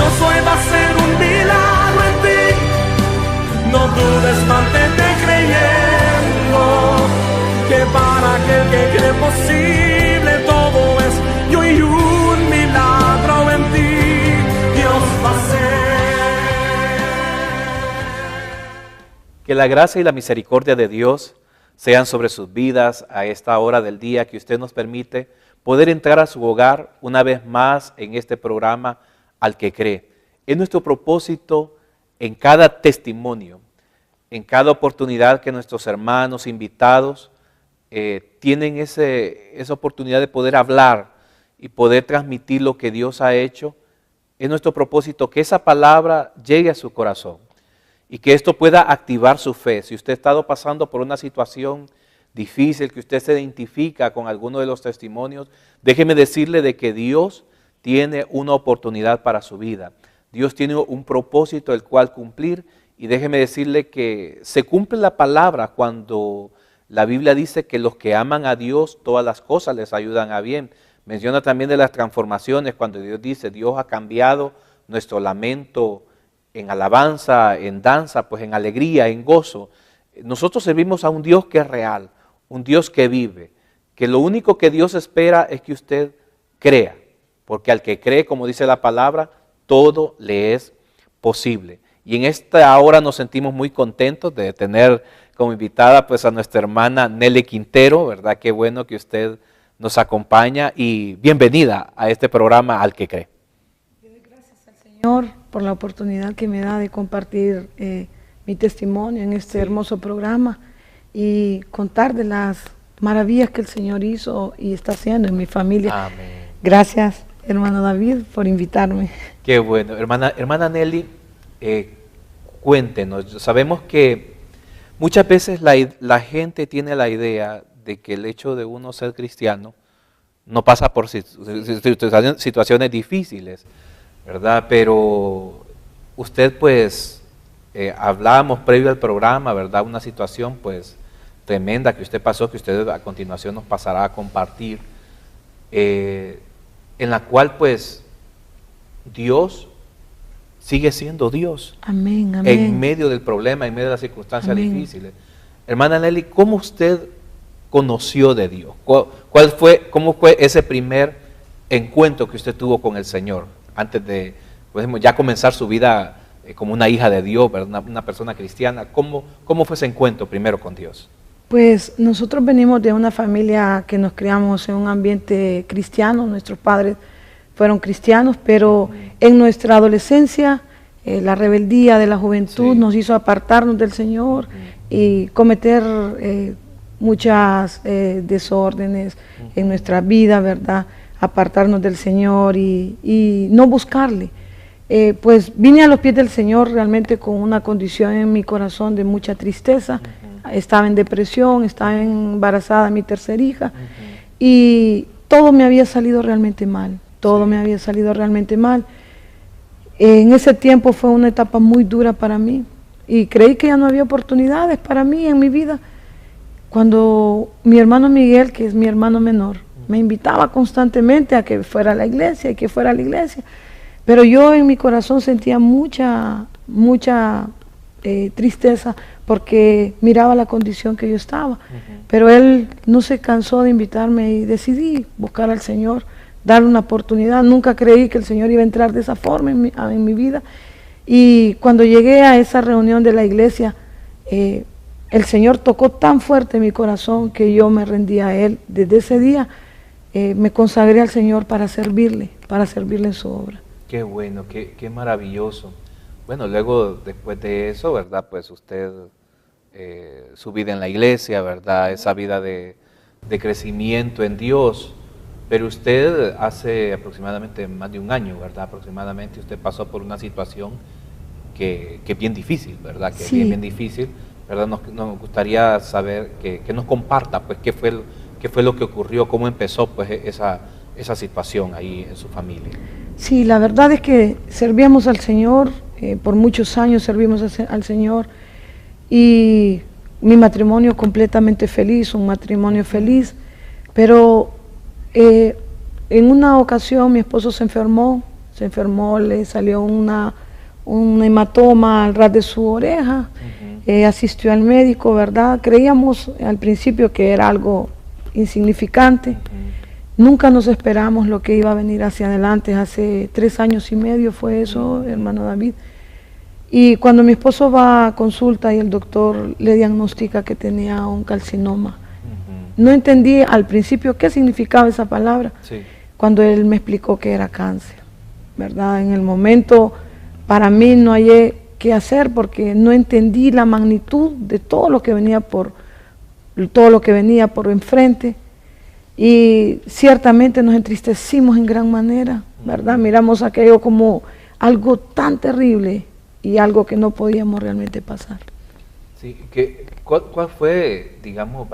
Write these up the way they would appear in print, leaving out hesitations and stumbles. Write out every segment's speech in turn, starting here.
hoy va a ser un milagro en ti. No dudes, mantente creyendo, que para aquel que cree posible todo es. Y hoy un milagro en ti, Dios va a hacer. Que la gracia y la misericordia de Dios sean sobre sus vidas a esta hora del día, que usted nos permite poder entrar a su hogar una vez más en este programa Al que cree. Es nuestro propósito en cada testimonio, en cada oportunidad que nuestros hermanos invitados tienen esa oportunidad de poder hablar y poder transmitir lo que Dios ha hecho. Es nuestro propósito que esa palabra llegue a su corazón y que esto pueda activar su fe. Si usted ha estado pasando por una situación difícil, que usted se identifica con alguno de los testimonios, déjeme decirle de que Dios tiene una oportunidad para su vida. Dios tiene un propósito el cual cumplir, y déjeme decirle que se cumple la palabra cuando la Biblia dice que los que aman a Dios, todas las cosas les ayudan a bien. Menciona también de las transformaciones, cuando Dios dice, Dios ha cambiado nuestro lamento en alabanza, en danza, pues en alegría, en gozo. Nosotros servimos a un Dios que es real, un Dios que vive, que lo único que Dios espera es que usted crea, porque al que cree, como dice la palabra, todo le es posible. Y en esta hora nos sentimos muy contentos de tener como invitada pues a nuestra hermana Nelly Quintero, ¿verdad? Qué bueno que usted nos acompaña y bienvenida a este programa Al que cree. Yo doy gracias al Señor por la oportunidad que me da de compartir mi testimonio en este hermoso programa y contar de las maravillas que el Señor hizo y está haciendo en mi familia. Amén. Gracias, hermano David, por invitarme. Qué bueno. Hermana Nelly, cuéntenos. Sabemos que muchas veces la gente tiene la idea de que el hecho de uno ser cristiano no pasa por situaciones difíciles, ¿verdad? Pero usted pues, hablábamos previo al programa, ¿verdad? Una situación pues tremenda que usted pasó, que usted a continuación nos pasará a compartir, en la cual pues Dios sigue siendo Dios. Amén, amén. En medio del problema, en medio de las circunstancias Amén. difíciles. Hermana Nelly, ¿cómo usted conoció de Dios? ¿Cómo fue ese primer encuentro que usted tuvo con el Señor antes de pues, ya comenzar su vida como una hija de Dios, una persona cristiana? ¿Cómo fue ese encuentro primero con Dios? Pues nosotros venimos de una familia que nos criamos en un ambiente cristiano, nuestros padres fueron cristianos, pero en nuestra adolescencia la rebeldía de la juventud nos hizo apartarnos del Señor y cometer muchas desórdenes en nuestra vida, ¿verdad? Apartarnos del Señor y no buscarle. Pues vine a los pies del Señor realmente con una condición en mi corazón de mucha tristeza. Estaba en depresión, estaba embarazada mi tercera hija y todo me había salido realmente mal. Todo me había salido realmente mal. En ese tiempo fue una etapa muy dura para mí y creí que ya no había oportunidades para mí en mi vida. Cuando mi hermano Miguel, que es mi hermano menor, me invitaba constantemente a que fuera a la iglesia y que fuera a la iglesia, pero yo en mi corazón sentía mucha tristeza porque miraba la condición que yo estaba. Pero él no se cansó de invitarme y decidí buscar al Señor, darle una oportunidad. Nunca creí que el Señor iba a entrar de esa forma en mi vida. Y cuando llegué a esa reunión de la iglesia, el Señor tocó tan fuerte mi corazón que yo me rendí a Él. Desde ese día me consagré al Señor para servirle en su obra. Qué bueno, qué maravilloso. Bueno, luego después de eso, ¿verdad? Pues usted, su vida en la iglesia, ¿verdad? Esa vida de crecimiento en Dios. Pero usted hace aproximadamente más de un año, ¿verdad? Aproximadamente usted pasó por una situación que es bien difícil, ¿verdad? Que Sí. es bien difícil, ¿verdad? Nos gustaría saber que nos comparta, pues, qué fue lo que ocurrió, cómo empezó, pues, esa situación ahí en su familia. Sí, la verdad es que servíamos al Señor, por muchos años servimos al Señor y mi matrimonio completamente feliz, un matrimonio feliz, pero en una ocasión mi esposo se se enfermó, le salió un hematoma al ras de su oreja, asistió al médico, ¿verdad? Creíamos al principio que era algo insignificante. Nunca nos esperamos lo que iba a venir hacia adelante. Hace 3 años y medio fue eso, hermano David. Y cuando mi esposo va a consulta y el doctor le diagnostica que tenía un carcinoma, no entendí al principio qué significaba esa palabra, cuando él me explicó que era cáncer, ¿verdad? En el momento, para mí no hallé qué hacer porque no entendí la magnitud de todo lo que venía por enfrente. Y ciertamente nos entristecimos en gran manera, ¿verdad? Miramos aquello como algo tan terrible y algo que no podíamos realmente pasar. Sí, ¿cuál fue, digamos,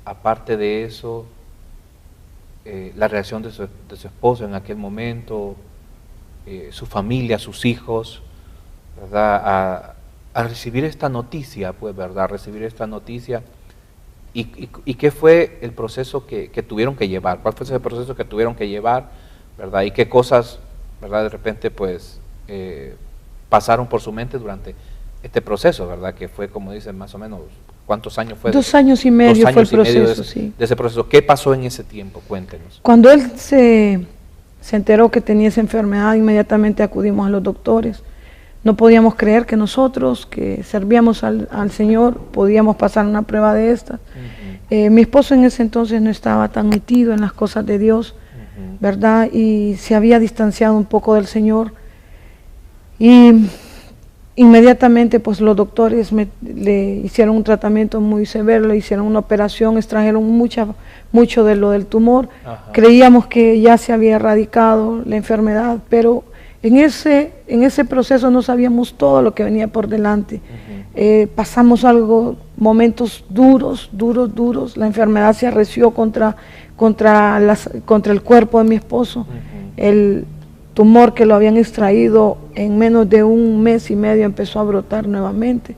aparte de eso, la reacción de su esposo en aquel momento, su familia, sus hijos, ¿verdad? A recibir esta noticia, pues, ¿verdad? A recibir esta noticia. ¿Y qué fue el proceso que tuvieron que llevar? ¿Cuál fue ese proceso que tuvieron que llevar, verdad? ¿Y qué cosas, verdad, de repente, pues, pasaron por su mente durante este proceso, verdad? Que fue, como dicen, más o menos, ¿cuántos años fue? 2 años y medio fue el proceso, sí. De ese proceso. ¿Qué pasó en ese tiempo? Cuéntenos. Cuando él se enteró que tenía esa enfermedad, inmediatamente acudimos a los doctores. No podíamos creer que nosotros, que servíamos al Señor, podíamos pasar una prueba de estas. Mi esposo en ese entonces no estaba tan metido en las cosas de Dios, ¿verdad? Y se había distanciado un poco del Señor. Y inmediatamente pues los doctores le hicieron un tratamiento muy severo, le hicieron una operación, extrajeron mucho de lo del tumor. Creíamos que ya se había erradicado la enfermedad, pero en ese proceso no sabíamos todo lo que venía por delante. Pasamos momentos duros. La enfermedad se arreció contra el cuerpo de mi esposo. El tumor que lo habían extraído en menos de 1 mes y medio empezó a brotar nuevamente.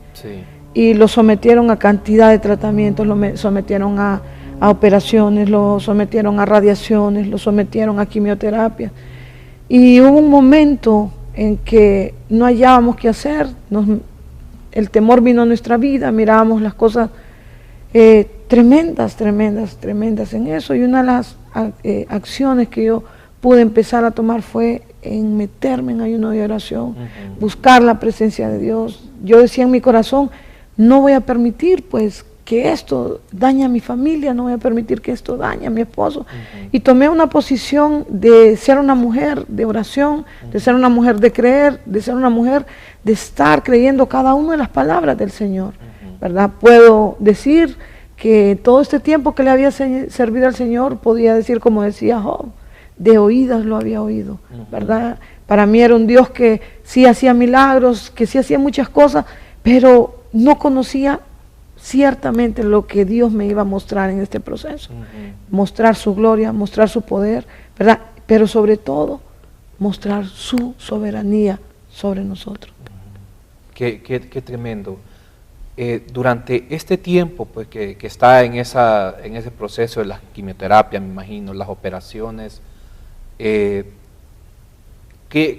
Y lo sometieron a cantidad de tratamientos, lo sometieron a operaciones, lo sometieron a radiaciones, lo sometieron a quimioterapia. Y hubo un momento en que no hallábamos qué hacer, el temor vino a nuestra vida, mirábamos las cosas tremendas en eso. Y una de las acciones que yo pude empezar a tomar fue en meterme en ayuno y oración, buscar la presencia de Dios. Yo decía en mi corazón, no voy a permitir pues que esto dañe a mi familia, no voy a permitir que esto dañe a mi esposo. Y tomé una posición de ser una mujer de oración, de ser una mujer de creer, de ser una mujer de estar creyendo cada una de las palabras del Señor, ¿verdad? Puedo decir que todo este tiempo que le había servido al Señor, podía decir como decía Job, de oídas lo había oído, ¿verdad? Para mí era un Dios que sí hacía milagros, que sí hacía muchas cosas, pero no conocía ciertamente lo que Dios me iba a mostrar en este proceso. Mostrar su gloria, mostrar su poder, ¿verdad? Pero sobre todo, mostrar su soberanía sobre nosotros. Qué tremendo. Durante este tiempo pues, que está en ese proceso de la quimioterapia, me imagino, las operaciones,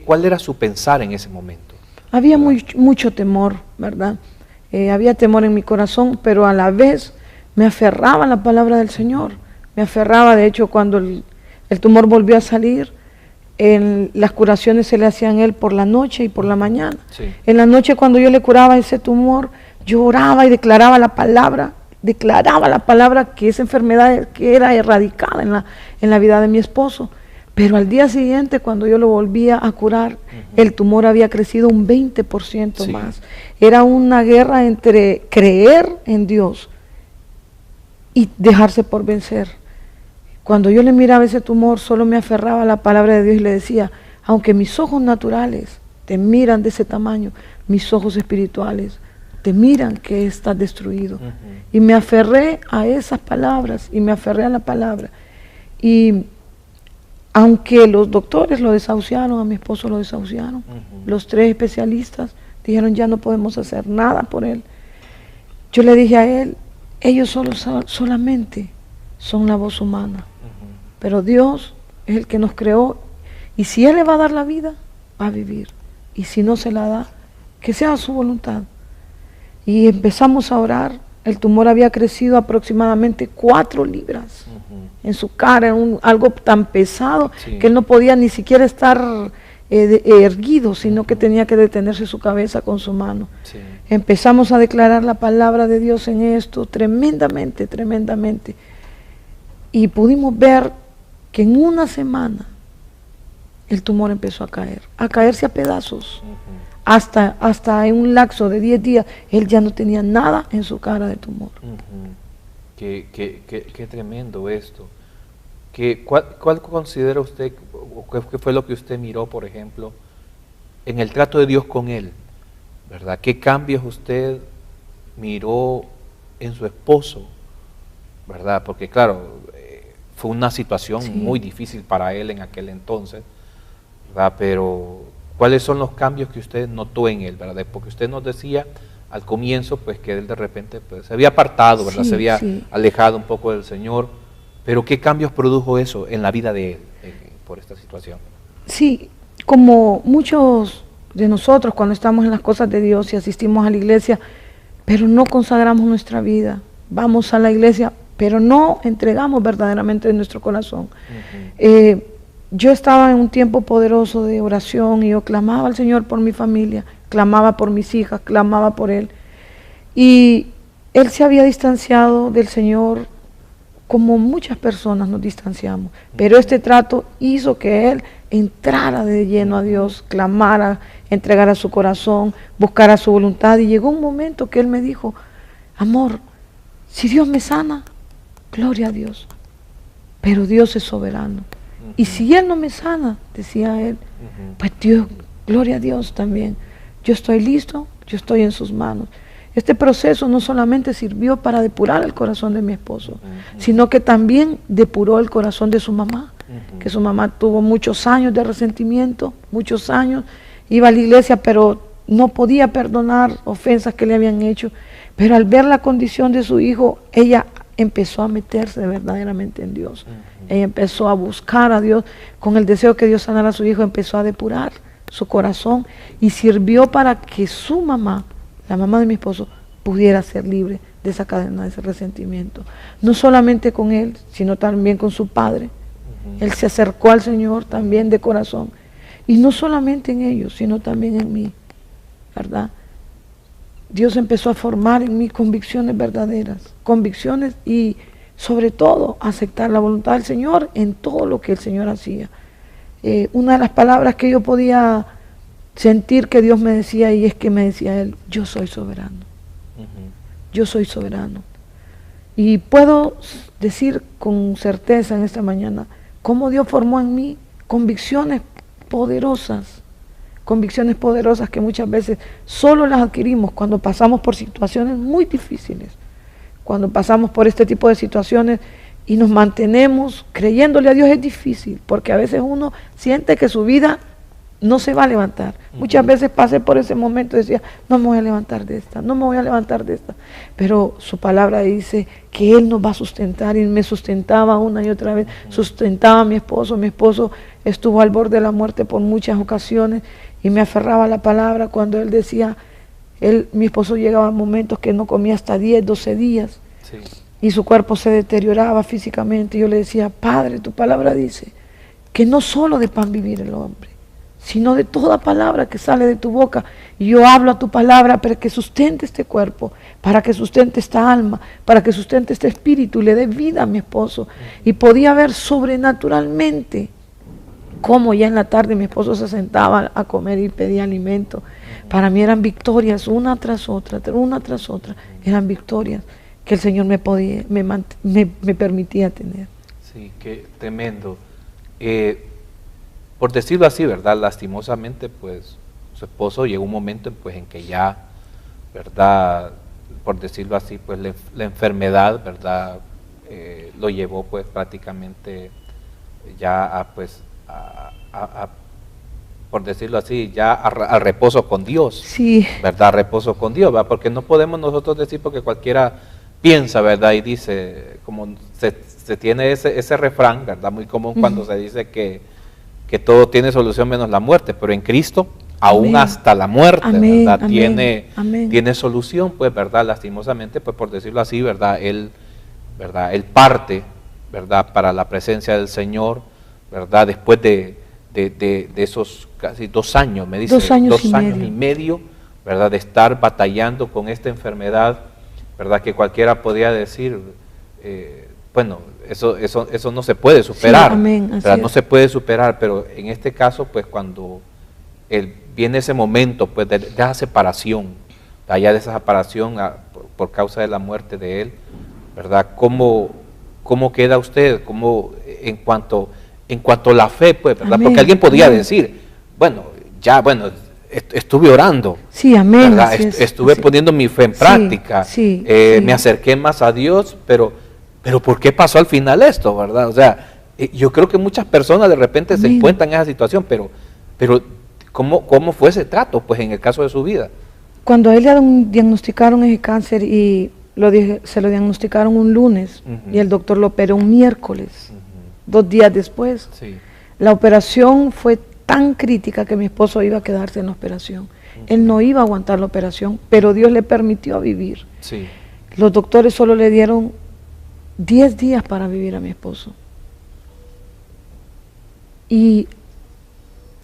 ¿cuál era su pensar en ese momento? Había mucho temor, ¿verdad? Había temor en mi corazón, pero a la vez me aferraba a la palabra del Señor. Me aferraba, de hecho, cuando el tumor volvió a salir, las curaciones se le hacían a él por la noche y por la mañana. En la noche, cuando yo le curaba ese tumor, yo oraba y declaraba la palabra que esa enfermedad que era erradicada en la vida de mi esposo. Pero al día siguiente, cuando yo lo volvía a curar, el tumor había crecido un 20% más. Era una guerra entre creer en Dios y dejarse por vencer. Cuando yo le miraba ese tumor, solo me aferraba a la palabra de Dios y le decía, aunque mis ojos naturales te miran de ese tamaño, mis ojos espirituales te miran que estás destruido. Y me aferré a esas palabras y me aferré a la palabra. Y aunque los doctores lo desahuciaron, a mi esposo lo desahuciaron, los 3 especialistas dijeron ya no podemos hacer nada por él. Yo le dije a él, ellos solamente son la voz humana, pero Dios es el que nos creó Y si Él le va a dar la vida, va a vivir. Y si no se la da, que sea su voluntad. Y empezamos a orar. El tumor había crecido aproximadamente 4 libras en su cara, algo tan pesado que él no podía ni siquiera estar erguido, sino que tenía que detenerse su cabeza con su mano. Empezamos a declarar la palabra de Dios en esto tremendamente, tremendamente. Y pudimos ver que en una semana el tumor empezó a caerse a pedazos. Hasta en un lapso de 10 días, él ya no tenía nada en su cara de tumor. Qué tremendo esto. ¿Cuál considera usted, o qué fue lo que usted miró, por ejemplo, en el trato de Dios con él? ¿Verdad? ¿Qué cambios usted miró en su esposo? ¿Verdad? Porque claro, fue una situación muy difícil para él en aquel entonces, ¿verdad? Pero ¿cuáles son los cambios que usted notó en él, verdad? Porque usted nos decía al comienzo, pues, que él de repente pues, se había apartado, ¿verdad? Se había alejado un poco del Señor. Pero ¿qué cambios produjo eso en la vida de él por esta situación? Sí, como muchos de nosotros cuando estamos en las cosas de Dios y asistimos a la iglesia, pero no consagramos nuestra vida. Vamos a la iglesia, pero no entregamos verdaderamente nuestro corazón. Yo estaba en un tiempo poderoso de oración y yo clamaba al Señor por mi familia, clamaba por mis hijas, clamaba por Él. Y Él se había distanciado del Señor como muchas personas nos distanciamos. Pero este trato hizo que Él entrara de lleno a Dios, clamara, entregara su corazón, buscara su voluntad. Y llegó un momento que Él me dijo, amor, si Dios me sana, gloria a Dios. Pero Dios es soberano. Y si Él no me sana, decía Él, pues Dios, gloria a Dios también. Yo estoy listo, yo estoy en sus manos. Este proceso no solamente sirvió para depurar el corazón de mi esposo, sino que también depuró el corazón de su mamá, que su mamá tuvo muchos años de resentimiento, muchos años, iba a la iglesia pero no podía perdonar ofensas que le habían hecho, pero al ver la condición de su hijo, ella empezó a meterse verdaderamente en Dios. Ella empezó a buscar a Dios con el deseo que Dios sanara a su hijo, empezó a depurar su corazón y sirvió para que su mamá, la mamá de mi esposo, pudiera ser libre de esa cadena, de ese resentimiento. No solamente con él, sino también con su padre. Él se acercó al Señor también de corazón. Y no solamente en ellos, sino también en mí, ¿verdad? Dios empezó a formar en mí convicciones verdaderas, convicciones y sobre todo aceptar la voluntad del Señor en todo lo que el Señor hacía. Una de las palabras que yo podía sentir que Dios me decía, y es que me decía Él, yo soy soberano. Yo soy soberano. Y puedo decir con certeza en esta mañana, cómo Dios formó en mí convicciones poderosas que muchas veces solo las adquirimos cuando pasamos por situaciones muy difíciles, cuando pasamos por este tipo de situaciones y nos mantenemos creyéndole a Dios. Es difícil, porque a veces uno siente que su vida no se va a levantar. Muchas veces pasé por ese momento y decía, no me voy a levantar de esta, no me voy a levantar de esta. Pero su palabra dice que Él nos va a sustentar, y me sustentaba una y otra vez, sustentaba a mi esposo. Mi esposo estuvo al borde de la muerte por muchas ocasiones y me aferraba a la palabra cuando él decía, mi esposo llegaba a momentos que no comía hasta 10, 12 días y su cuerpo se deterioraba físicamente. Yo le decía, Padre, tu palabra dice que no solo de pan vivir el hombre, sino de toda palabra que sale de tu boca. Y yo hablo a tu palabra para que sustente este cuerpo, para que sustente esta alma, para que sustente este espíritu y le dé vida a mi esposo. Y podía ver sobrenaturalmente cómo ya en la tarde mi esposo se sentaba a comer y pedía alimento. Para mí eran victorias, una tras otra, eran victorias que el Señor me permitía tener. Sí, qué tremendo. Por decirlo así, ¿verdad? Lastimosamente, pues, su esposo llegó un momento pues, en que ya, ¿verdad? Por decirlo así, pues, la enfermedad, ¿verdad? Lo llevó, pues, prácticamente ya por decirlo así, ya a reposo con Dios. Sí. ¿Verdad? Reposo con Dios, ¿verdad? Porque no podemos nosotros decir, porque cualquiera piensa, ¿verdad? Y dice, como se tiene ese refrán, ¿verdad? Muy común cuando se dice que que todo tiene solución menos la muerte, pero en Cristo, aún Amén. hasta la muerte, Amén, ¿verdad? amén, amén. Tiene solución, pues, ¿verdad? Lastimosamente, pues, por decirlo así, ¿verdad? Él parte, ¿verdad? Para la presencia del Señor, ¿verdad? Después de esos casi 2 años, me dice, 2 años, 2 años y medio, ¿verdad? De estar batallando con esta enfermedad, ¿verdad? Que cualquiera podía decir, bueno, eso no se puede superar, Sí, amén, así ¿verdad? No es. se puede superar, pero en este caso, pues cuando viene ese momento, pues de esa separación, allá de esa separación por causa de la muerte de él, ¿verdad? ¿Cómo queda usted? ¿Cómo, en cuanto a la fe, pues, ¿verdad? Amén, Porque alguien podría amén. decir, bueno, estuve orando, Sí, amén. ¿verdad? Así es, Estuve así. poniendo mi fe en práctica, sí. me acerqué más a Dios, pero ¿por qué pasó al final esto, verdad? O sea, yo creo que muchas personas de repente se Amén. encuentran en esa situación, pero ¿cómo fue ese trato, pues, en el caso de su vida? Cuando a él le diagnosticaron ese cáncer y se lo diagnosticaron un lunes Ujú. y el doctor lo operó un miércoles, Ujú. 2 días después. Sí. La operación fue tan crítica que mi esposo iba a quedarse en la operación. Él no iba a aguantar la operación, pero Dios le permitió vivir. Sí. Los doctores solo le dieron 10 días para vivir a mi esposo. Y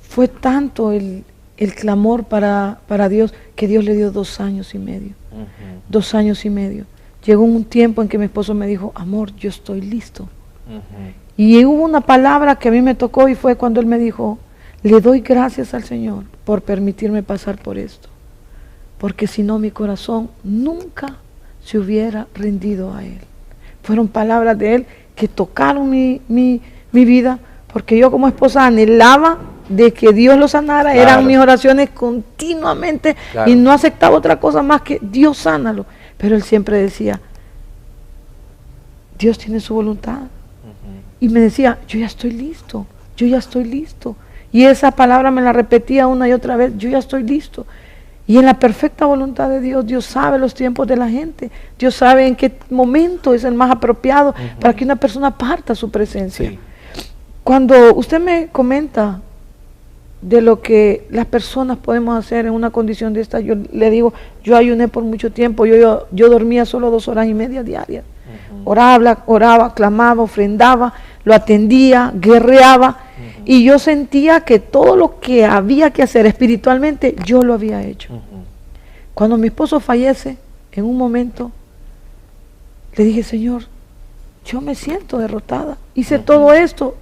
fue tanto el clamor para Dios que Dios le dio 2 años y medio. Ujú. 2 años y medio. Llegó un tiempo en que mi esposo me dijo, amor, yo estoy listo. Ujú. Y hubo una palabra que a mí me tocó y fue cuando él me dijo, le doy gracias al Señor por permitirme pasar por esto, porque si no mi corazón nunca se hubiera rendido a Él. Fueron palabras de Él que tocaron mi vida, porque yo como esposa anhelaba de que Dios lo sanara, Claro. eran mis oraciones continuamente Claro. y no aceptaba otra cosa más que Dios sánalo. Pero Él siempre decía, Dios tiene su voluntad. Ujú. Y me decía, yo ya estoy listo, yo ya estoy listo. Y esa palabra me la repetía una y otra vez, yo ya estoy listo. Y en la perfecta voluntad de Dios, Dios sabe los tiempos de la gente. Dios sabe en qué momento es el más apropiado para que una persona parta a su presencia. Sí. Cuando usted me comenta de lo que las personas podemos hacer en una condición de esta, yo le digo, yo ayuné por mucho tiempo, yo dormía solo 2 horas y media diarias. Ujú. Oraba, clamaba, ofrendaba, lo atendía, guerreaba, y yo sentía que todo lo que había que hacer espiritualmente, yo lo había hecho. Ujú. Cuando mi esposo fallece, en un momento, le dije, Señor, yo me siento derrotada, hice todo esto,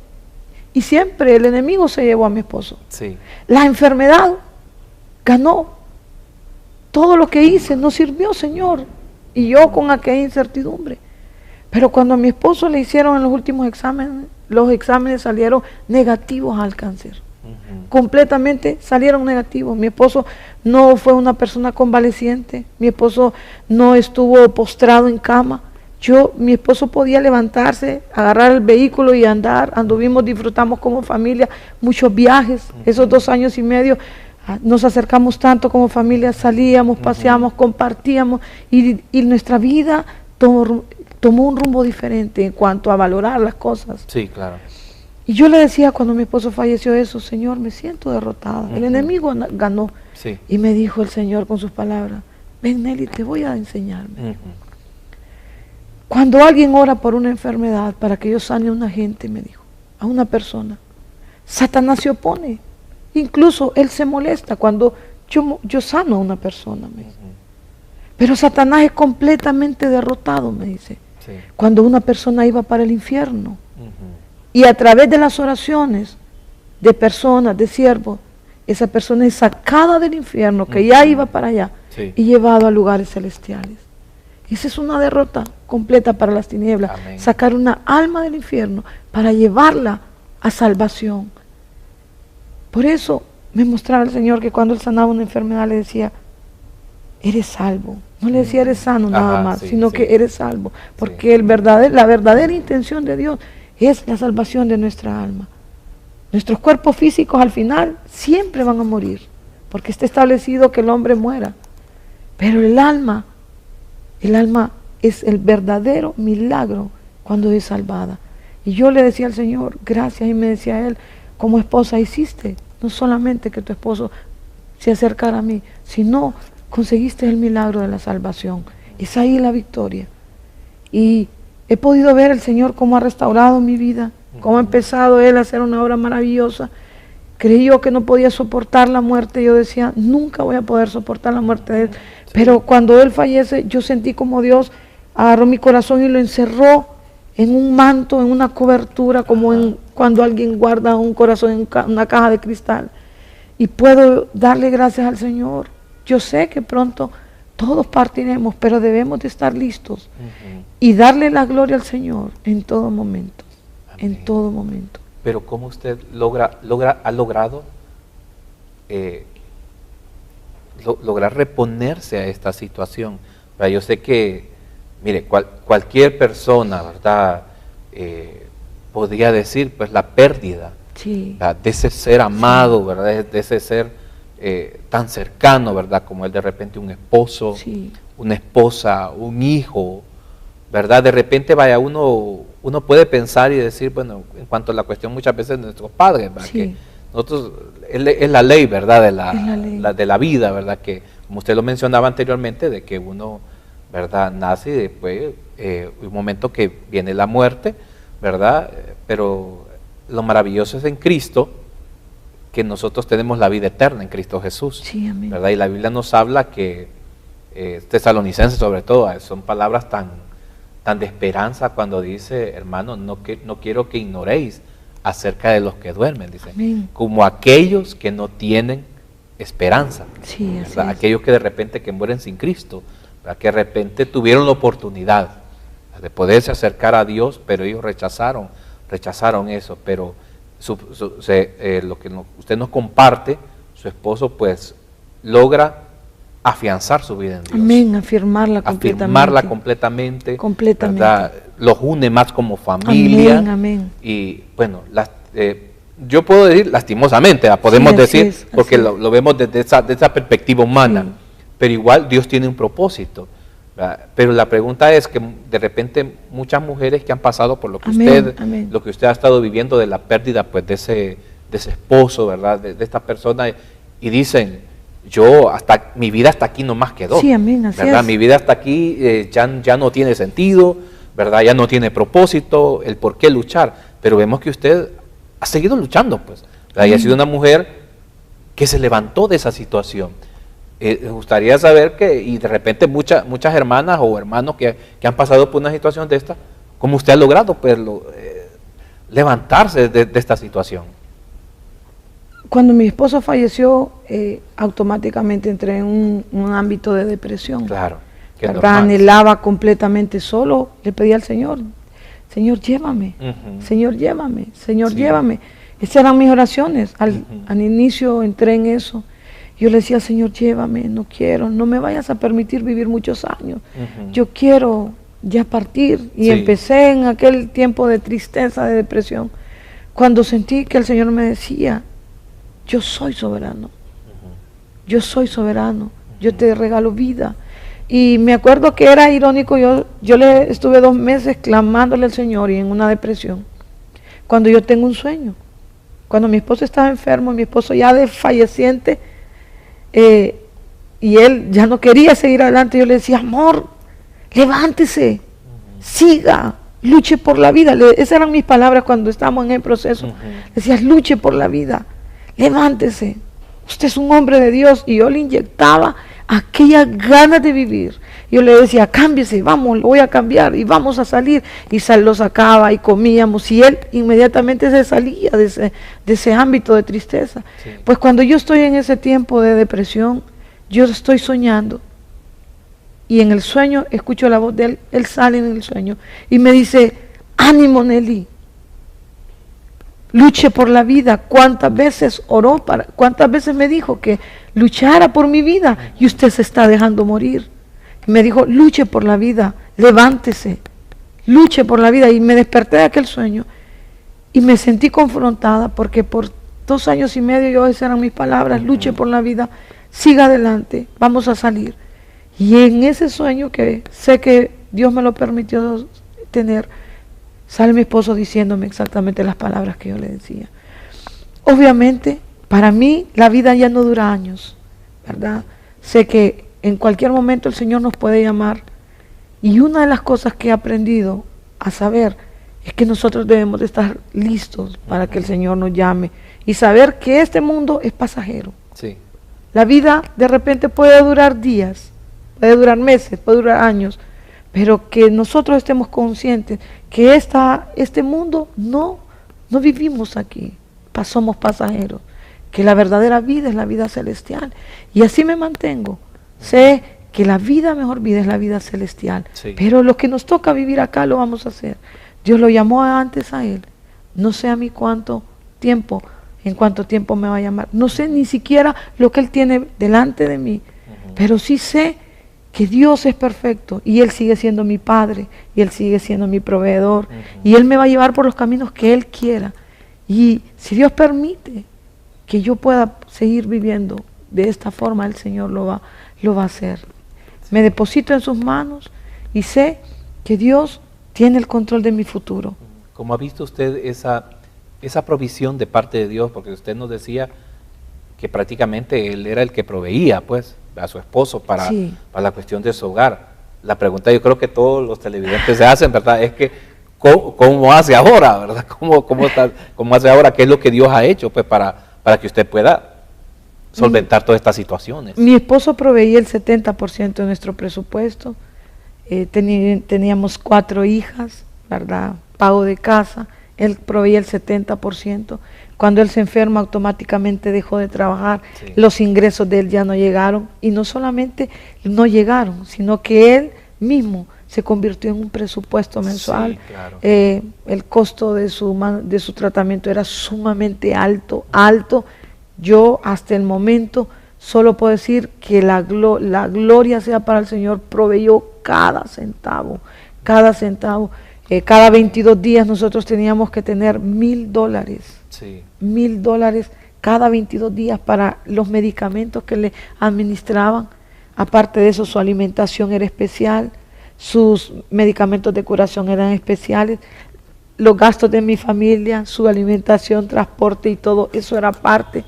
y siempre el enemigo se llevó a mi esposo. Sí. La enfermedad ganó. Todo lo que hice no sirvió, Señor. Y yo con aquella incertidumbre. Pero cuando a mi esposo le hicieron en los últimos exámenes, los exámenes salieron negativos al cáncer. Ujú. Completamente salieron negativos. Mi esposo no fue una persona convaleciente. Mi esposo no estuvo postrado en cama. Mi esposo podía levantarse, agarrar el vehículo y andar. Anduvimos, disfrutamos como familia muchos viajes. Esos 2 años y medio nos acercamos tanto como familia, salíamos, paseamos, compartíamos y nuestra vida tomó un rumbo diferente en cuanto a valorar las cosas. Sí, claro. Y yo le decía cuando mi esposo falleció eso, Señor, me siento derrotada. El enemigo ganó. Sí. Y me dijo el Señor con sus palabras, ven Nelly, te voy a enseñarme. Ujú. Cuando alguien ora por una enfermedad para que yo sane a una gente, me dijo, a una persona, Satanás se opone. Incluso él se molesta cuando yo sano a una persona, me dice. Pero Satanás es completamente derrotado, me dice. Sí. Cuando una persona iba para el infierno Ujú. y a través de las oraciones de personas, de siervos, esa persona es sacada del infierno, que ya iba para allá, Sí. y llevado a lugares celestiales. Esa es una derrota completa para las tinieblas. Amén. Sacar una alma del infierno para llevarla a salvación. Por eso me mostraba el Señor que cuando Él sanaba una enfermedad le decía, eres salvo. No le decía eres sano nada Ajá, más, sí, sino sí. que eres salvo. Porque la verdadera intención de Dios es la salvación de nuestra alma. Nuestros cuerpos físicos al final siempre van a morir, porque está establecido que el hombre muera. Pero el alma es el verdadero milagro cuando es salvada. Y yo le decía al Señor, gracias, y me decía Él, como esposa hiciste, no solamente que tu esposo se acercara a mí, sino conseguiste el milagro de la salvación. Es ahí la victoria. Y he podido ver el Señor cómo ha restaurado mi vida, cómo ha empezado Él a hacer una obra maravillosa. Creí yo que no podía soportar la muerte. Yo decía, nunca voy a poder soportar la muerte de Él. Pero cuando Él fallece, yo sentí como Dios agarró mi corazón y lo encerró en un manto, en una cobertura, como cuando alguien guarda un corazón en una caja de cristal. Y puedo darle gracias al Señor. Yo sé que pronto todos partiremos, pero debemos de estar listos y darle la gloria al Señor en todo momento. Amén. En todo momento. Pero ¿cómo usted ha logrado lograr reponerse a esta situación? ¿Verdad? Yo sé que, mire, cualquier persona, ¿verdad? Podría decir, pues, la pérdida, sí, de ese ser amado, sí, ¿verdad? De ese ser tan cercano, ¿verdad? Como él, de repente un esposo, sí, una esposa, un hijo, ¿verdad? De repente, vaya, uno puede pensar y decir, bueno, en cuanto a la cuestión muchas veces de nuestros padres, ¿verdad? sí. Que nosotros, es la ley, ¿verdad? De la vida, ¿verdad? Que, como usted lo mencionaba anteriormente, de que uno, ¿verdad? Nace y después, un momento que viene la muerte, ¿verdad? Pero lo maravilloso es en Cristo, que nosotros tenemos la vida eterna en Cristo Jesús, Sí, amén. ¿verdad? Y la Biblia nos habla que, Tesalonicenses sobre todo, son palabras tan de esperanza cuando dice, hermano, no quiero que ignoréis acerca de los que duermen, dice, Amén. como aquellos que no tienen esperanza, Sí, así ¿verdad? es. Aquellos que de repente que mueren sin Cristo, ¿verdad? Que de repente tuvieron la oportunidad de poderse acercar a Dios, pero ellos rechazaron eso. Pero lo que usted nos comparte, su esposo pues logra afianzar su vida en Dios. Amén, afirmarla completamente. Completamente, ¿verdad? Los une más como familia. Amén, amén. Y bueno, yo puedo decir lastimosamente, podemos Sí, decir, es, porque lo vemos desde esa perspectiva humana, sí, pero igual Dios tiene un propósito, ¿verdad? Pero la pregunta es que de repente muchas mujeres que han pasado por lo que amén. lo que usted ha estado viviendo de la pérdida pues de ese esposo, ¿verdad? De esta persona, y dicen, mi vida hasta aquí nomás quedó. Sí, amén, así ¿verdad? es. Mi vida hasta aquí ya no tiene sentido, ¿verdad? Ya no tiene propósito, el por qué luchar. Pero vemos que usted ha seguido luchando, pues, ¿verdad? Y ha sido una mujer que se levantó de esa situación. Me gustaría saber y de repente muchas hermanas o hermanos que han pasado por una situación de esta, ¿cómo usted ha logrado pues, levantarse de esta situación? Cuando mi esposo falleció, automáticamente entré en un ámbito de depresión. Claro. Que ¿verdad? Anhelaba completamente solo, le pedí al Señor, Señor, llévame, Señor, llévame, Señor, sí, llévame. Esas eran mis oraciones. Al inicio entré en eso. Yo le decía, Señor, llévame, no quiero, no me vayas a permitir vivir muchos años. Yo quiero ya partir. Y sí, empecé en aquel tiempo de tristeza, de depresión, cuando sentí que el Señor me decía, yo soy soberano, yo soy soberano, yo te regalo vida. Y me acuerdo que era irónico, yo le estuve 2 meses clamándole al Señor y en una depresión, cuando yo tengo un sueño, cuando mi esposo estaba enfermo, mi esposo ya falleciente, y él ya no quería seguir adelante, yo le decía, amor, levántese, siga, luche por la vida. Esas eran mis palabras cuando estábamos en el proceso. Decía, luche por la vida, levántese, usted es un hombre de Dios. Y yo le inyectaba aquellas ganas de vivir. Yo le decía, cámbiese, vamos, lo voy a cambiar y vamos a salir. Y lo sacaba y comíamos y él inmediatamente se salía de ese ámbito de tristeza. Sí. Pues cuando yo estoy en ese tiempo de depresión, yo estoy soñando. Y en el sueño escucho la voz de él sale en el sueño y me dice, ánimo Nelly, luche por la vida. ¿Cuántas veces oró cuántas veces me dijo que luchara por mi vida y usted se está dejando morir? Y me dijo, luche por la vida, levántese, luche por la vida. Y me desperté de aquel sueño y me sentí confrontada porque por 2 años y medio esas eran mis palabras, luche por la vida, siga adelante, vamos a salir. Y en ese sueño que sé que Dios me lo permitió tener, sale mi esposo diciéndome exactamente las palabras que yo le decía. obviamente, para mí la vida ya no dura años, ¿verdad? Sé que en cualquier momento el Señor nos puede llamar. Y una de las cosas que he aprendido a saber es que nosotros debemos de estar listos para que el Señor nos llame y saber que este mundo es pasajero. Sí. La vida de repente puede durar días, puede durar meses, puede durar años, pero que nosotros estemos conscientes que este mundo no vivimos aquí, somos pasajeros, que la verdadera vida es la vida celestial. Y así me mantengo. Sé que la mejor vida es la vida celestial, Sí. pero lo que nos toca vivir acá lo vamos a hacer. Dios lo llamó antes a él. No sé a mí en cuánto tiempo me va a llamar. No sé ni siquiera lo que él tiene delante de mí, pero sí sé que Dios es perfecto y él sigue siendo mi padre y él sigue siendo mi proveedor y él me va a llevar por los caminos que él quiera. Y si Dios permite que yo pueda seguir viviendo de esta forma, el Señor lo va a hacer. Me deposito en sus manos y sé que Dios tiene el control de mi futuro. ¿Cómo ha visto usted esa provisión de parte de Dios? Porque usted nos decía que prácticamente Él era el que proveía, pues, a su esposo para la cuestión de su hogar. La pregunta yo creo que todos los televidentes se hacen, ¿verdad? Es que, ¿cómo hace ahora, verdad? ¿Cómo hace ahora? ¿Qué es lo que Dios ha hecho, pues, para que usted pueda solventar todas estas situaciones? Mi esposo proveía el 70% de nuestro presupuesto. Teníamos 4 hijas, ¿verdad? Pago de casa, él proveía el 70%. Cuando él se enferma, automáticamente dejó de trabajar. Sí. Los ingresos de él ya no llegaron. Y no solamente no llegaron, sino que él mismo se convirtió en un presupuesto mensual. Sí, claro. El costo de su tratamiento era sumamente alto. Yo hasta el momento solo puedo decir que la gloria sea para el Señor. Proveyó cada centavo. Cada 22 días nosotros teníamos que tener $1,000. Sí. $1,000 cada 22 días para los medicamentos que le administraban. Aparte de eso, su alimentación era especial, sus medicamentos de curación eran especiales, los gastos de mi familia, su alimentación, transporte y todo eso era parte.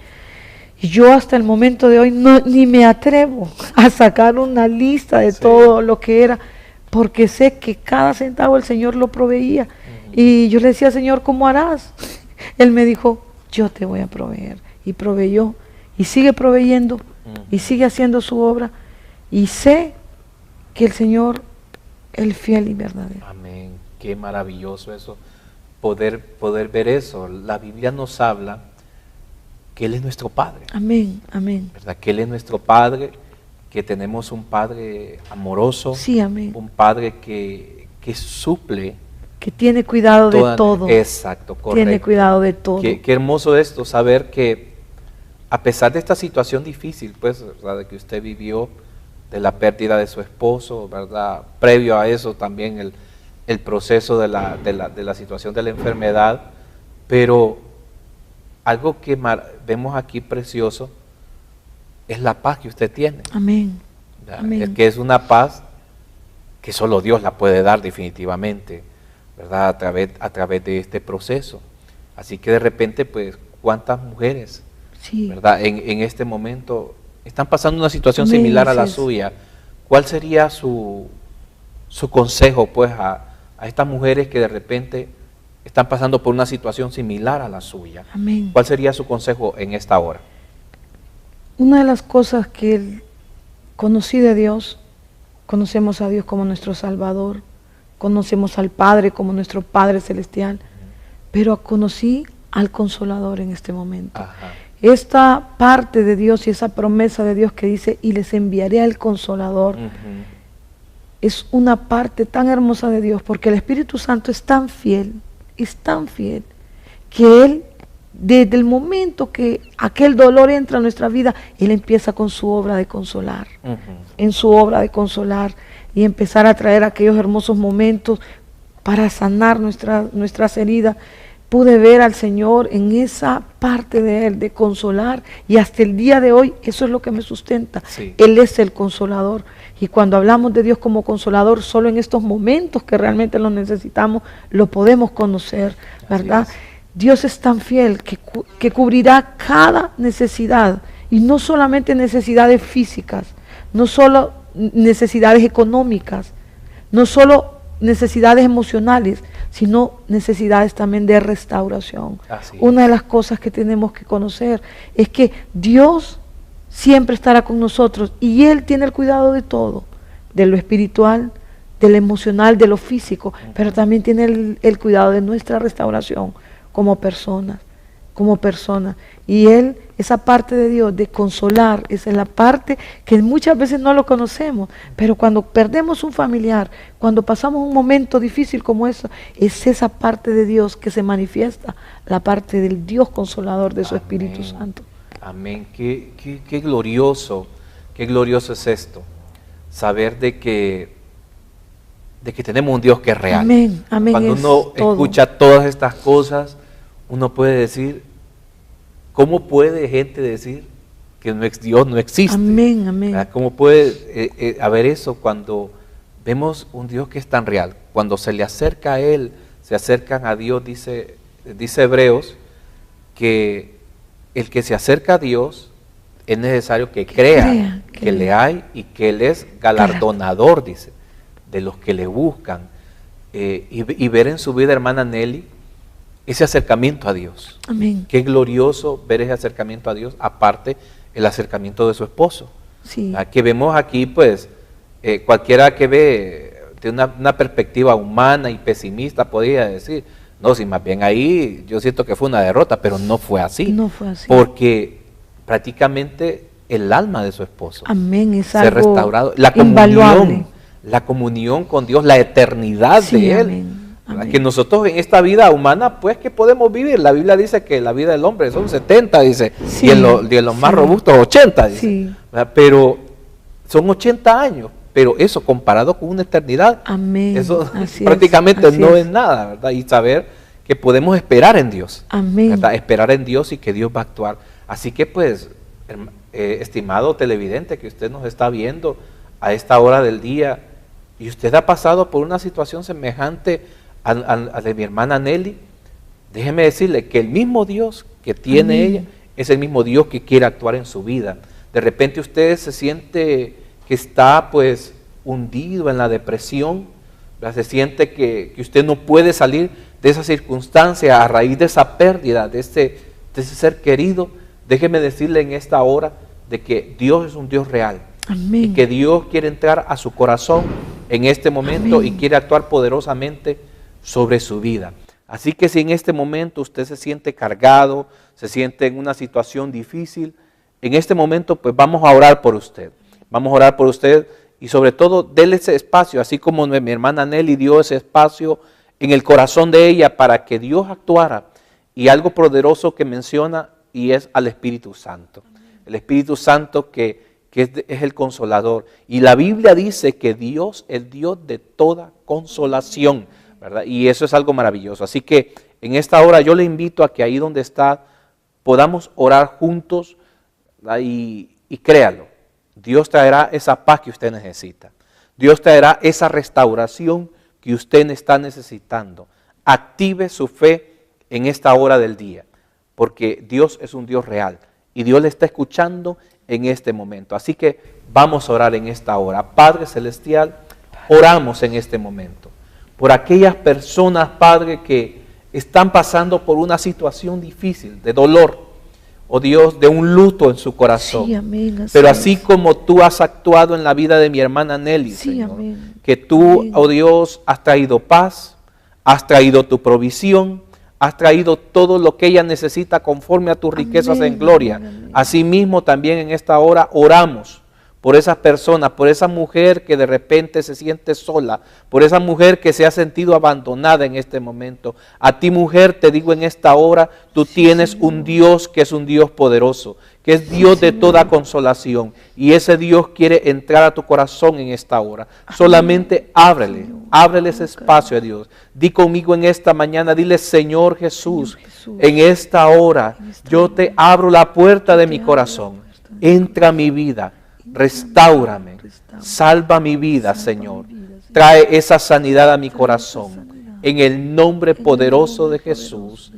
Y yo hasta el momento de hoy ni me atrevo a sacar una lista de todo lo que era, porque sé que cada centavo el Señor lo proveía. Y yo le decía, Señor, ¿cómo harás? Él me dijo, yo te voy a proveer. Y proveyó, y sigue proveyendo, y sigue haciendo su obra. Y sé que el Señor es fiel y verdadero. Amén. Qué maravilloso eso, poder ver eso. La Biblia nos habla que Él es nuestro Padre. Amén, amén. ¿Verdad? Que Él es nuestro Padre, que tenemos un Padre amoroso, Sí, amén. un Padre que suple. Que tiene cuidado de todo. Exacto, correcto. Tiene cuidado de todo. Qué hermoso esto, saber que a pesar de esta situación difícil, pues, ¿verdad?, de que usted vivió, de la pérdida de su esposo, ¿verdad?, previo a eso también el proceso de la situación de la enfermedad, pero algo que vemos aquí precioso es la paz que usted tiene. Amén. Amén. Es que es una paz que solo Dios la puede dar definitivamente, ¿verdad?, a través de este proceso. Así que de repente, pues, ¿cuántas mujeres, ¿verdad?, en este momento están pasando una situación similar a la suya? ¿Cuál sería su consejo, pues, a estas mujeres que de repente están pasando por una situación similar a la suya? Amén. ¿Cuál sería su consejo en esta hora? Una de las cosas que conocí de Dios, conocemos a Dios como nuestro Salvador, conocemos al Padre como nuestro Padre Celestial, pero conocí al Consolador en este momento. Ajá. Esta parte de Dios y esa promesa de Dios que dice, y les enviaré al Consolador, es una parte tan hermosa de Dios, porque el Espíritu Santo es tan fiel, que Él, desde el momento que aquel dolor entra en nuestra vida, Él empieza con su obra de consolar, en su obra de consolar, y empezar a traer aquellos hermosos momentos para sanar nuestras heridas. Pude ver al Señor en esa parte de Él, de consolar, y hasta el día de hoy eso es lo que me sustenta. Sí. Él es el consolador, y cuando hablamos de Dios como consolador, solo en estos momentos que realmente lo necesitamos, lo podemos conocer, ¿verdad? Dios es tan fiel que cubrirá cada necesidad, y no solamente necesidades físicas, no solo necesidades económicas, no solo necesidades emocionales, sino necesidades también de restauración. Una de las cosas que tenemos que conocer es que Dios siempre estará con nosotros y Él tiene el cuidado de todo, de lo espiritual, de lo emocional, de lo físico, pero también tiene el cuidado de nuestra restauración como personas, y Él, esa parte de Dios de consolar, esa es la parte que muchas veces no lo conocemos, pero cuando perdemos un familiar, cuando pasamos un momento difícil como eso, es esa parte de Dios que se manifiesta, la parte del Dios consolador de su Espíritu Santo. Amén. Qué glorioso es esto, saber de que tenemos un Dios que es real. Amén, amén. Cuando uno escucha todas estas cosas, uno puede decir, ¿cómo puede gente decir que Dios no existe? Amén, amén. ¿Cómo puede haber eso cuando vemos un Dios que es tan real? Cuando se le acerca a Él, se acercan a Dios, dice Hebreos, que el que se acerca a Dios es necesario que crea que le hay y que Él es galardonador, dice, de los que le buscan. Y ver en su vida, hermana Nelly, ese acercamiento a Dios. Amén. Qué glorioso ver ese acercamiento a Dios, aparte el acercamiento de su esposo. Sí. Que vemos aquí, pues, cualquiera que ve de una perspectiva humana y pesimista podría decir, no, si más bien ahí yo siento que fue una derrota, pero no fue así. No fue así. Porque prácticamente el alma de su esposo se ha restaurado. La comunión con Dios, la eternidad de Él. Amén. Amén. Que nosotros en esta vida humana, pues, que podemos vivir. La Biblia dice que la vida del hombre son 70, dice, y en los más robustos 80, dice. Sí. Pero son 80 años, pero eso comparado con una eternidad, amén. Eso prácticamente no es nada, ¿verdad? Y saber que podemos esperar en Dios. Amén. ¿Verdad? Esperar en Dios y que Dios va a actuar. Así que, pues, estimado televidente que usted nos está viendo a esta hora del día, y usted ha pasado por una situación semejante a de mi hermana Nelly, déjeme decirle que el mismo Dios que tiene ella es el mismo Dios que quiere actuar en su vida. De repente usted se siente que está, pues, hundido en la depresión, ¿verdad? Se siente que usted no puede salir de esa circunstancia a raíz de esa pérdida de ese ser querido. Déjeme decirle en esta hora de que Dios es un Dios real. Amén. Y que Dios quiere entrar a su corazón en este momento. Amén. Y quiere actuar poderosamente sobre su vida. Así que si en este momento usted se siente cargado, se siente en una situación difícil, en este momento pues vamos a orar por usted. Vamos a orar por usted y sobre todo déle ese espacio, así como mi hermana Nelly dio ese espacio en el corazón de ella para que Dios actuara. Y algo poderoso que menciona y es al Espíritu Santo. El Espíritu Santo que es el consolador. Y la Biblia dice que Dios es Dios de toda consolación, ¿verdad? Y eso es algo maravilloso. Así que en esta hora yo le invito a que ahí donde está podamos orar juntos, ¿verdad? Y créalo, Dios traerá esa paz que usted necesita. Dios traerá esa restauración que usted está necesitando. Active su fe en esta hora del día, porque Dios es un Dios real y Dios le está escuchando en este momento. Así que vamos a orar en esta hora. Padre Celestial, oramos en este momento por aquellas personas, Padre, que están pasando por una situación difícil, de dolor, oh Dios, de un luto en su corazón. Sí, amén, pero así como tú has actuado en la vida de mi hermana Nelly, sí, Señor, amén. Que tú, amén. Oh Dios, has traído paz, has traído tu provisión, has traído todo lo que ella necesita conforme a tus riquezas en gloria. Amén. Asimismo, también en esta hora oramos por esas personas, por esa mujer que de repente se siente sola, por esa mujer que se ha sentido abandonada en este momento. A ti, mujer, te digo en esta hora, tú tienes Señor. Un Dios que es un Dios poderoso, que es Dios de toda consolación, y ese Dios quiere entrar a tu corazón en esta hora. Solamente ábrele ese espacio a Dios. Di conmigo en esta mañana, dile: Señor Jesús, en esta hora yo te abro la puerta de mi corazón. Entra a mi vida, restáurame, salva mi vida, Señor. Trae esa sanidad a mi corazón. En el nombre poderoso de Jesús.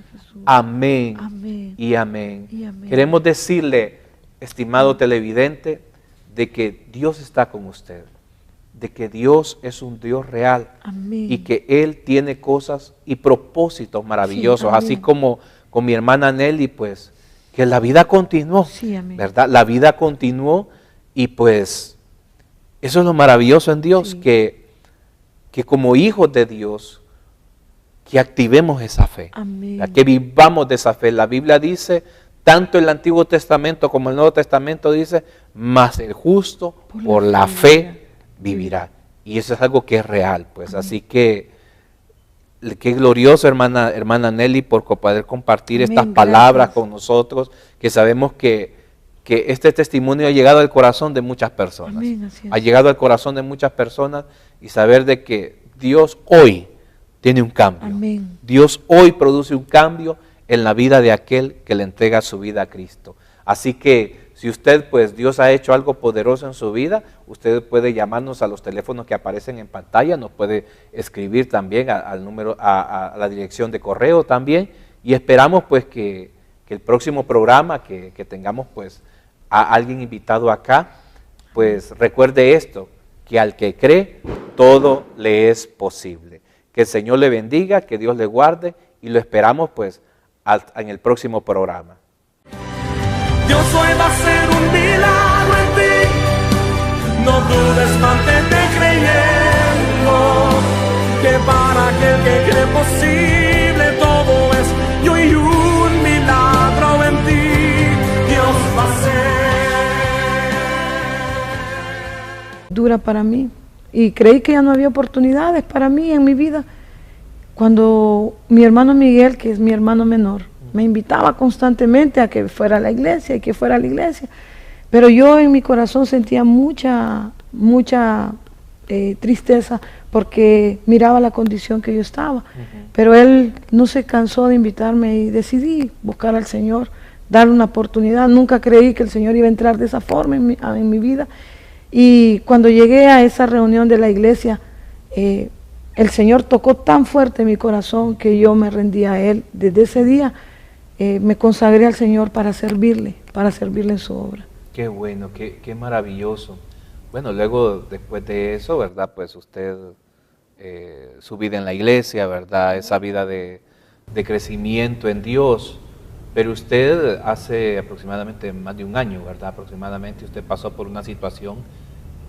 Amén. Amén. Y amén. Y amén. Queremos decirle, estimado televidente, de que Dios está con usted, de que Dios es un Dios real. Amén. Y que Él tiene cosas y propósitos maravillosos, Sí, amén. así como con mi hermana Nelly, pues, que la vida continuó, Sí, amén. ¿verdad? La vida continuó y pues, eso es lo maravilloso en Dios, Sí. que como hijos de Dios, que activemos esa fe, Amén. que vivamos de esa fe. La Biblia dice, tanto el Antiguo Testamento como el Nuevo Testamento dice, mas el justo por la fe vivirá. Y eso es algo que es real, pues. Amén. Así que, qué glorioso, hermana Nelly, por poder compartir Amén, estas palabras gracias. con nosotros, que sabemos que este testimonio ha llegado al corazón de muchas personas. Amén, así es. Ha llegado al corazón de muchas personas y saber de que Dios hoy tiene un cambio. Amén. Dios hoy produce un cambio en la vida de aquel que le entrega su vida a Cristo. Así que si usted, pues Dios ha hecho algo poderoso en su vida, usted puede llamarnos a los teléfonos que aparecen en pantalla, nos puede escribir también al número, a la dirección de correo también, y esperamos pues que el próximo programa que tengamos pues a alguien invitado acá, pues recuerde esto, que al que cree todo le es posible. Que el Señor le bendiga, que Dios le guarde y lo esperamos pues en el próximo programa. Dios hoy va a hacer un milagro en ti. No dudes, mantente creyendo, que para aquel que cree posible todo es. Y hoy un milagro en ti, Dios va a hacer. Dura para mí. Y creí que ya no había oportunidades para mí en mi vida. Cuando mi hermano Miguel, que es mi hermano menor, me invitaba constantemente a que fuera a la iglesia y que fuera a la iglesia. Pero yo en mi corazón sentía mucha tristeza porque miraba la condición que yo estaba. Pero él no se cansó de invitarme y decidí buscar al Señor, darle una oportunidad. Nunca creí que el Señor iba a entrar de esa forma en mi vida. Y cuando llegué a esa reunión de la iglesia, el Señor tocó tan fuerte mi corazón que yo me rendí a Él. Desde ese día me consagré al Señor para servirle en su obra. Qué bueno, qué maravilloso. Bueno, luego después de eso, ¿verdad? Pues usted, su vida en la iglesia, ¿verdad? Esa vida de crecimiento en Dios. Pero usted hace aproximadamente más de un año, ¿verdad? Aproximadamente usted pasó por una situación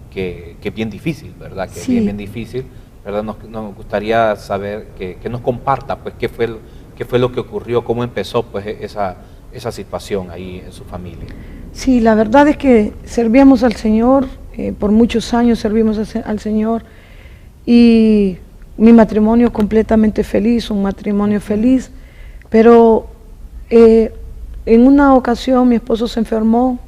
que es bien difícil, ¿verdad? Que Sí. es bien difícil, ¿verdad? Nos gustaría saber que nos comparta, pues, qué fue lo que ocurrió, cómo empezó, pues, esa situación ahí en su familia. Sí, la verdad es que servíamos al Señor, por muchos años servimos al Señor, y mi matrimonio completamente feliz, un matrimonio feliz, pero en una ocasión mi esposo se enfermó,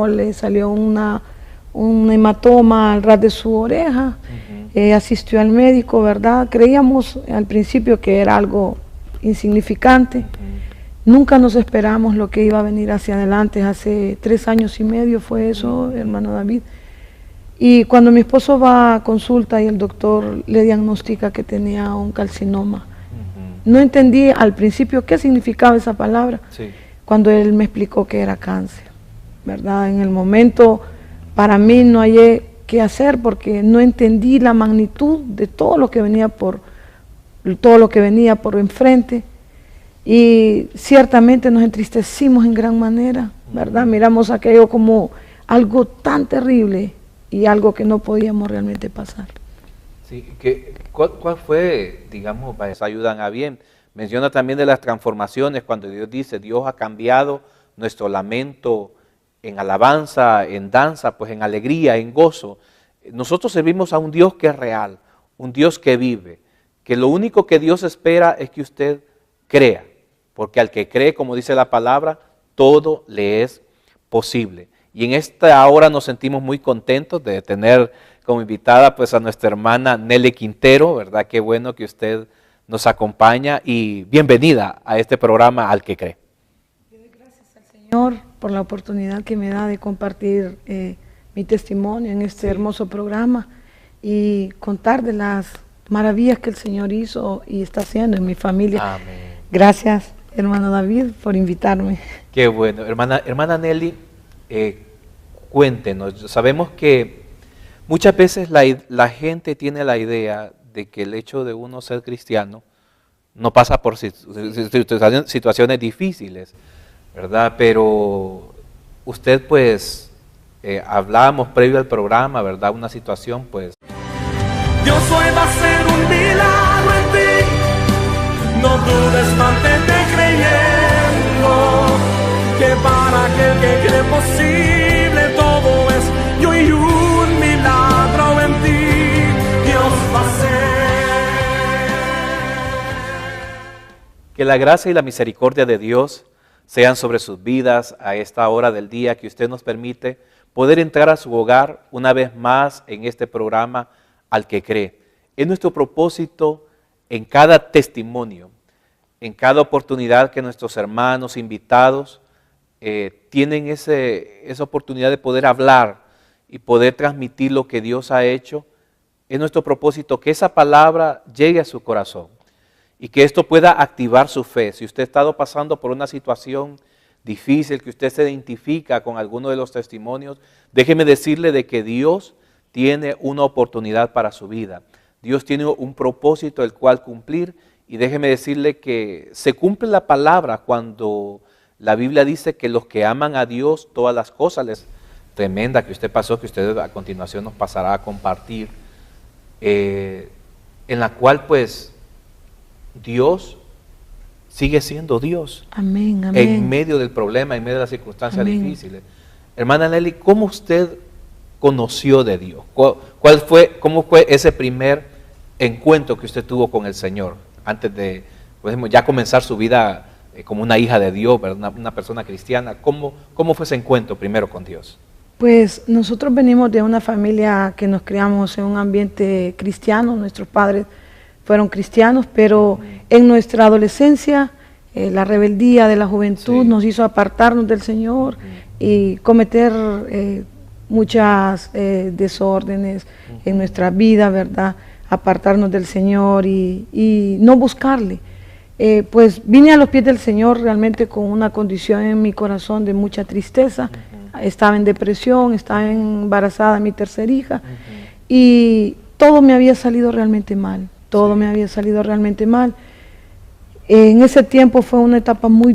le salió un hematoma al ras de su oreja, asistió al médico, ¿verdad? Creíamos al principio que era algo insignificante. Nunca nos esperamos lo que iba a venir hacia adelante. Hace 3 años y medio fue eso, hermano David. Y cuando mi esposo va a consulta y el doctor le diagnostica que tenía un carcinoma, no entendí al principio qué significaba esa palabra. Sí. Cuando él me explicó que era cáncer, ¿verdad? En el momento para mí no hallé qué hacer porque no entendí la magnitud de todo lo que venía por enfrente. Y ciertamente nos entristecimos en gran manera, ¿verdad? Miramos aquello como algo tan terrible y algo que no podíamos realmente pasar. Sí, ¿cuál fue, digamos, para que ayudan a bien? Menciona también de las transformaciones cuando Dios dice, Dios ha cambiado nuestro lamento en alabanza, en danza, pues en alegría, en gozo. Nosotros servimos a un Dios que es real, un Dios que vive, que lo único que Dios espera es que usted crea, porque al que cree, como dice la palabra, todo le es posible. Y en esta hora nos sentimos muy contentos de tener como invitada pues a nuestra hermana Nelly Quintero, ¿verdad? Qué bueno que usted nos acompaña y bienvenida a este programa Al que cree. Le doy gracias al Señor por la oportunidad que me da de compartir mi testimonio en este hermoso programa y contar de las maravillas que el Señor hizo y está haciendo en mi familia. Amén. Gracias hermano David, por invitarme. Qué bueno. Hermana Nelly, cuéntenos. Sabemos que muchas veces la gente tiene la idea de que el hecho de uno ser cristiano no pasa por situaciones difíciles, ¿verdad? Pero usted pues, hablábamos previo al programa, ¿verdad? Una situación pues... Dios hoy va a hacer un milagro en ti. No dudes, mantente creyendo que para aquel que cree posible todo es. Y hoy un milagro en ti Dios va a hacer. Que la gracia y la misericordia de Dios sean sobre sus vidas a esta hora del día que usted nos permite poder entrar a su hogar una vez más en este programa Al que cree. Es nuestro propósito en cada testimonio, en cada oportunidad que nuestros hermanos invitados tienen esa oportunidad de poder hablar y poder transmitir lo que Dios ha hecho. Es nuestro propósito que esa palabra llegue a su corazón y que esto pueda activar su fe. Si usted ha estado pasando por una situación difícil, que usted se identifica con alguno de los testimonios, déjeme decirle de que Dios tiene una oportunidad para su vida. Dios tiene un propósito el cual cumplir y déjeme decirle que se cumple la palabra cuando la Biblia dice que los que aman a Dios, todas las cosas les tremenda que usted pasó, que usted a continuación nos pasará a compartir, en la cual pues Dios sigue siendo Dios. Amén, amén. En medio del problema, en medio de las circunstancias Amén. difíciles. Hermana Nelly, ¿cómo usted conoció de Dios? ¿Cómo fue ese primer encuentro que usted tuvo con el Señor antes de pues, ya comenzar su vida como una hija de Dios, ¿verdad? Una persona cristiana? ¿Cómo fue ese encuentro primero con Dios? Pues nosotros venimos de una familia que nos criamos en un ambiente cristiano. Nuestros padres fueron cristianos, pero en nuestra adolescencia la rebeldía de la juventud nos hizo apartarnos del Señor y cometer muchas desórdenes en nuestra vida, ¿verdad? Apartarnos del Señor y no buscarle. Pues vine a los pies del Señor realmente con una condición en mi corazón de mucha tristeza. Estaba en depresión, estaba embarazada de mi tercera hija y todo me había salido realmente mal. Todo me había salido realmente mal. En ese tiempo fue una etapa muy